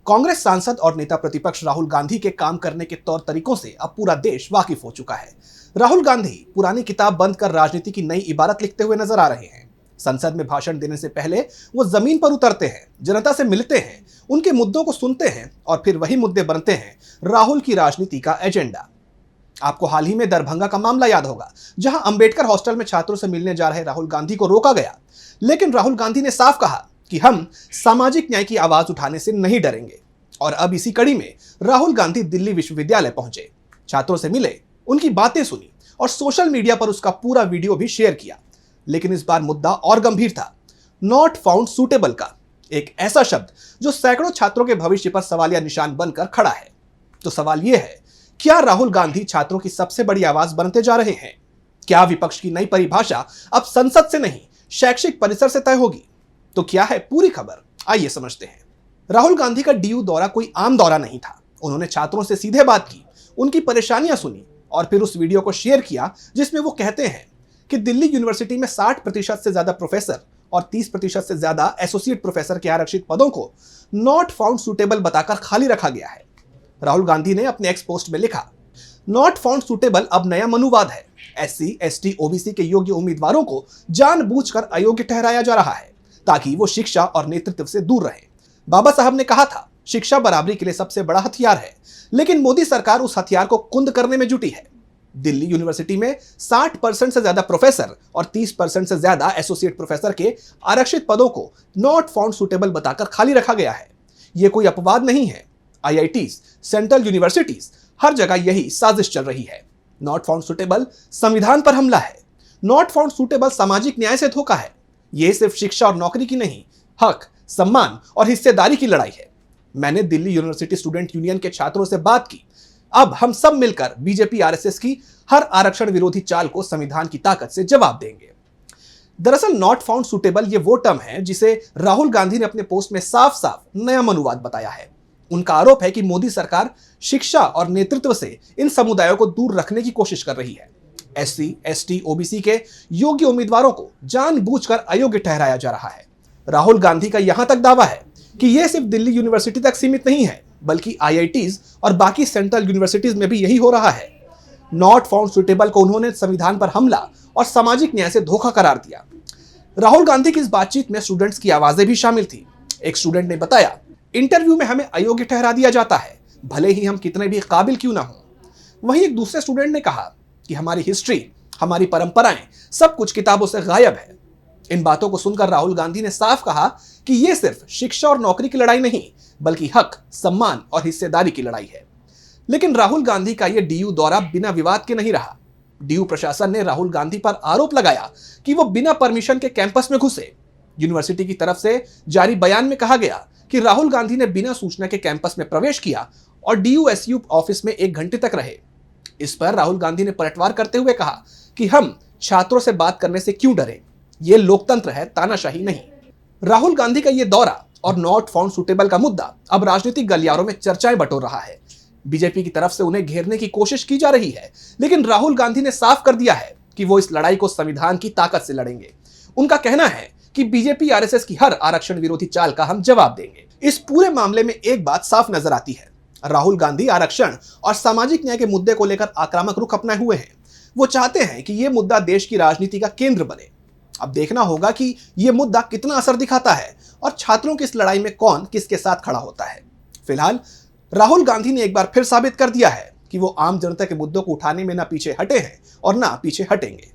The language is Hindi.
कांग्रेस सांसद और नेता प्रतिपक्ष राहुल गांधी के काम करने के तौर तरीकों से अब पूरा देश वाकिफ हो चुका है। राहुल गांधी पुरानी किताब बंद कर राजनीति की नई इबारत लिखते हुए नजर आ रहे हैं। संसद में भाषण देने से पहले वो जमीन पर उतरते हैं, जनता से मिलते हैं, उनके मुद्दों को सुनते हैं और फिर वही मुद्दे बनते हैं राहुल की राजनीति का एजेंडा। आपको हाल ही में दरभंगा का मामला याद होगा, जहां अंबेडकर हॉस्टल में छात्रों से मिलने जा रहे राहुल गांधी को रोका गया, लेकिन राहुल गांधी ने साफ कहा कि हम सामाजिक न्याय की आवाज उठाने से नहीं डरेंगे। और अब इसी कड़ी में राहुल गांधी दिल्ली विश्वविद्यालय पहुंचे, छात्रों से मिले, उनकी बातें सुनी और सोशल मीडिया पर उसका पूरा वीडियो भी शेयर किया। लेकिन इस बार मुद्दा और गंभीर था, नॉट फाउंड सूटेबल का, एक ऐसा शब्द जो सैकड़ों छात्रों के भविष्य पर सवालिया निशान बनकर खड़ा है। तो सवाल यह है, क्या राहुल गांधी छात्रों की सबसे बड़ी आवाज बनते जा रहे हैं? क्या विपक्ष की नई परिभाषा अब संसद से नहीं, शैक्षिक परिसर से तय होगी? तो क्या है पूरी खबर, आइए समझते हैं। राहुल गांधी का डीयू दौरा कोई आम दौरा नहीं था। उन्होंने छात्रों से सीधे बात की, उनकी परेशानियां सुनी और फिर उस वीडियो को शेयर किया जिसमें वो कहते हैं कि दिल्ली यूनिवर्सिटी में 60% से ज्यादा प्रोफेसर और 30% से ज्यादा एसोसिएट प्रोफेसर के आरक्षित पदों को नॉट फाउंड सूटेबल बताकर खाली रखा गया है। राहुल गांधी ने अपने एक्स पोस्ट में लिखा, नॉट फाउंड सूटेबल अब नया मनुवाद है। एससी, एसटी, ओबीसी के योग्य उम्मीदवारों को जानबूझकर अयोग्य ठहराया जा रहा है ताकि वो शिक्षा और नेतृत्व से दूर रहे। बाबा साहब ने कहा था, शिक्षा बराबरी के लिए सबसे बड़ा हथियार है, लेकिन मोदी सरकार उस हथियार को कुंद करने में जुटी है। दिल्ली यूनिवर्सिटी में 60% से ज्यादा प्रोफेसर और 30% से ज्यादा एसोसिएट प्रोफेसर के आरक्षित पदों को नॉट फाउंड सूटेबल बताकर खाली रखा गया है। यह कोई अपवाद नहीं है। आईआईटीज, सेंट्रल यूनिवर्सिटीज, हर जगह यही साजिश चल रही है। नॉट फाउंड सूटेबल संविधान पर हमला है। नॉट फाउंड सूटेबल सामाजिक न्याय से धोखा है। यह सिर्फ शिक्षा और नौकरी की नहीं, हक, सम्मान और हिस्सेदारी की लड़ाई है। मैंने दिल्ली यूनिवर्सिटी स्टूडेंट यूनियन के छात्रों से बात की। अब हम सब मिलकर बीजेपी आरएसएस की हर आरक्षण विरोधी चाल को संविधान की ताकत से जवाब देंगे। दरअसल नॉट फाउंड सूटेबल ये वो टर्म है जिसे राहुल गांधी ने अपने पोस्ट में साफ साफ नया मनुवाद बताया है। उनका आरोप है कि मोदी सरकार शिक्षा और नेतृत्व से इन समुदायों को दूर रखने की कोशिश कर रही है। एससी, एसटी, ओबीसी के योग्य उम्मीदवारों को जानबूझकर अयोग्य ठहराया जा रहा है। राहुल गांधी का यहां तक दावा है कि यह सिर्फ दिल्ली यूनिवर्सिटी तक सीमित नहीं है, बल्कि आईआईटीज और बाकी सेंट्रल यूनिवर्सिटीज में भी यही हो रहा है। नॉट फाउंड सूटेबल को उन्होंने संविधान पर हमला और सामाजिक न्याय से धोखा करार दिया। राहुल गांधी की इस बातचीत में स्टूडेंट्स की आवाजें भी शामिल थी। एक स्टूडेंट ने बताया, इंटरव्यू में हमें अयोग्य ठहरा दिया जाता है, भले ही हम कितने भी काबिल क्यों ना हो। वहीं एक दूसरे स्टूडेंट ने कहा कि हमारी हिस्ट्री, हमारी परंपराएं, सब कुछ किताबों से गायब है। इन बातों को सुनकर राहुल गांधी ने साफ कहा कि यह सिर्फ शिक्षा और नौकरी की लड़ाई नहीं, बल्कि हक, सम्मान और हिस्सेदारी की लड़ाई है। लेकिन राहुल गांधी का यह डीयू दौरा बिना विवाद के नहीं रहा। डीयू प्रशासन ने राहुल गांधी पर आरोप लगाया कि वो बिना परमिशन के कैंपस में घुसे। यूनिवर्सिटी की तरफ से जारी बयान में कहा गया कि राहुल गांधी ने बिना सूचना के कैंपस में प्रवेश किया और डीयूएसयू ऑफिस में 1 घंटे तक रहे। इस पर राहुल गांधी ने पलटवार करते हुए कहा कि हम छात्रों से बात करने से क्यों डरें, यह लोकतंत्र है, तानाशाही नहीं। राहुल गांधी का यह दौरा और नॉट फाउंड सूटेबल का मुद्दा अब राजनीतिक गलियारों में चर्चाएं बटोर रहा है। बीजेपी की तरफ से उन्हें घेरने की कोशिश की जा रही है, लेकिन राहुल गांधी ने साफ कर दिया है कि वो इस लड़ाई को संविधान की ताकत से लड़ेंगे। उनका कहना है कि बीजेपी आरएसएस की हर आरक्षण विरोधी चाल का हम जवाब देंगे। इस पूरे मामले में एक बात साफ नजर आती है, राहुल गांधी आरक्षण और सामाजिक न्याय के मुद्दे को लेकर आक्रामक रुख अपनाए हुए हैं। वो चाहते हैं कि यह मुद्दा देश की राजनीति का केंद्र बने। अब देखना होगा कि यह मुद्दा कितना असर दिखाता है और छात्रों की इस लड़ाई में कौन किसके साथ खड़ा होता है। फिलहाल राहुल गांधी ने एक बार फिर साबित कर दिया है कि वो आम जनता के मुद्दों को उठाने में ना पीछे हटे हैं और ना पीछे हटेंगे।